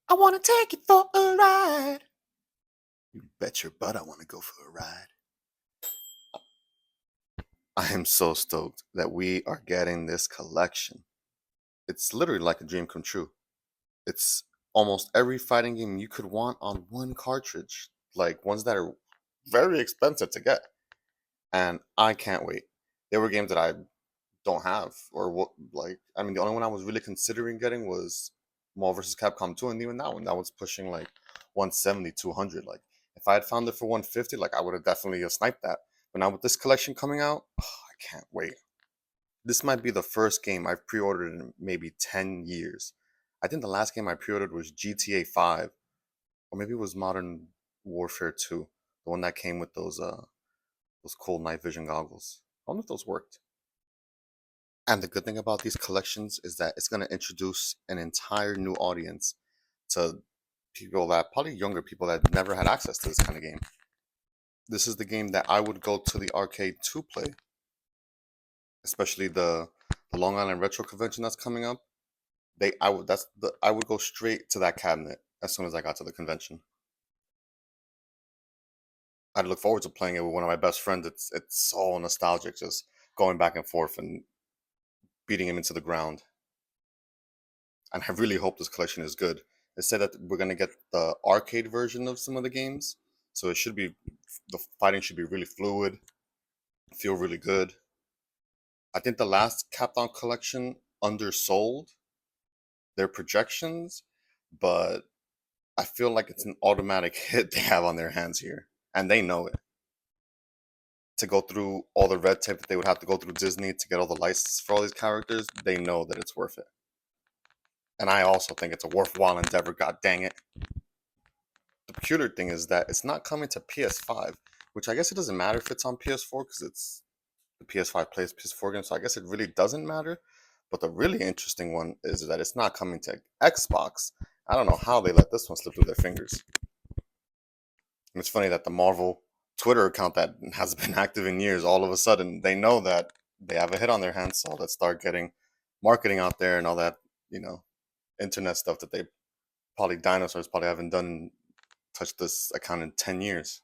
I want to take you for a ride. You bet your butt I want to go for a ride. I am so stoked that we are getting this collection. It's literally like a dream come true. It's almost every fighting game you could want on one cartridge, like ones that are very expensive to get. And I can't wait. There were games that I don't have, or what, like, I mean, the only one I was really considering getting was Marvel vs. Capcom 2, and even that was pushing like 170, 200. Like, if I had found it for 150, like, I would have definitely sniped that. But now with this collection coming out, I can't wait. This might be the first game I've pre-ordered in maybe 10 years. I think the last game I pre-ordered was GTA 5, or maybe it was Modern Warfare 2, the one that came with those cool night vision goggles. I don't know if those worked. And the good thing about these collections is that it's going to introduce an entire new audience to people that probably younger people that never had access to this kind of game. This is the game that I would go to the arcade to play, especially the Long Island Retro Convention that's coming up. I would go straight to that cabinet as soon as I got to the convention. I'd look forward to playing it with one of my best friends. It's so nostalgic, just going back and forth and beating him into the ground. And I really hope this collection is good. They said that we're gonna get the arcade version of some of the games, so the fighting should be really fluid, feel really good. I think the last Capcom collection undersold their projections, but I feel like it's an automatic hit they have on their hands here, and they know it. To go through all the red tape that they would have to go through Disney to get all the licenses for all these characters, they know that it's worth it. And I also think it's a worthwhile endeavor, god dang it. The peculiar thing is that it's not coming to PS5, which I guess it doesn't matter if it's on PS4 because it's the PS5 plays PS4 games, so I guess it really doesn't matter. But the really interesting one is that it's not coming to Xbox. I don't know how they let this one slip through their fingers. And it's funny that the Marvel Twitter account that hasn't been active in years, all of a sudden they know that they have a hit on their hands, so let's start getting marketing out there and all that, internet stuff that they probably dinosaurs probably haven't done touched this account in 10 years.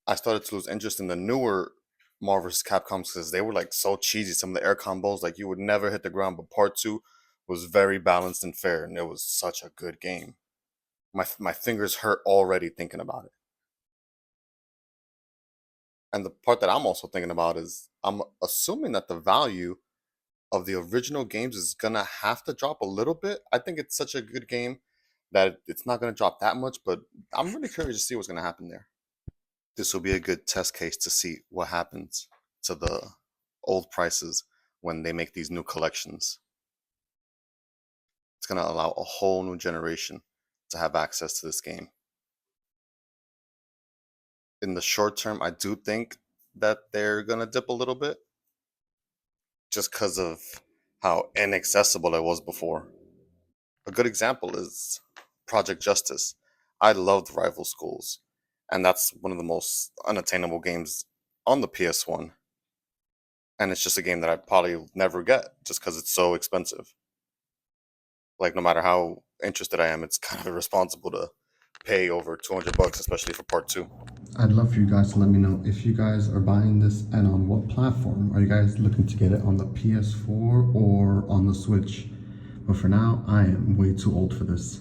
I started to lose interest in the newer Marvel vs. Capcoms because they were like so cheesy. Some of the air combos, like you would never hit the ground, but part two was very balanced and fair, and it was such a good game. My fingers hurt already thinking about it. And the part that I'm also thinking about is I'm assuming that the value of the original games is gonna have to drop a little bit. I think it's such a good game that it's not gonna drop that much, but I'm really curious to see what's gonna happen there. This will be a good test case to see what happens to the old prices when they make these new collections. It's gonna allow a whole new generation to have access to this game. In the short term, I do think that they're gonna dip a little bit just because of how inaccessible it was before. A good example is Project Justice. I loved Rival Schools, and that's one of the most unattainable games on the PS1. And it's just a game that I'd probably never get just because it's so expensive. Like, no matter how interested I am, it's kind of irresponsible to pay over 200 bucks, especially for part two. I'd love for you guys to let me know if you guys are buying this and on what platform. Are you guys looking to get it on the PS4 or on the Switch? But for now, I am way too old for this.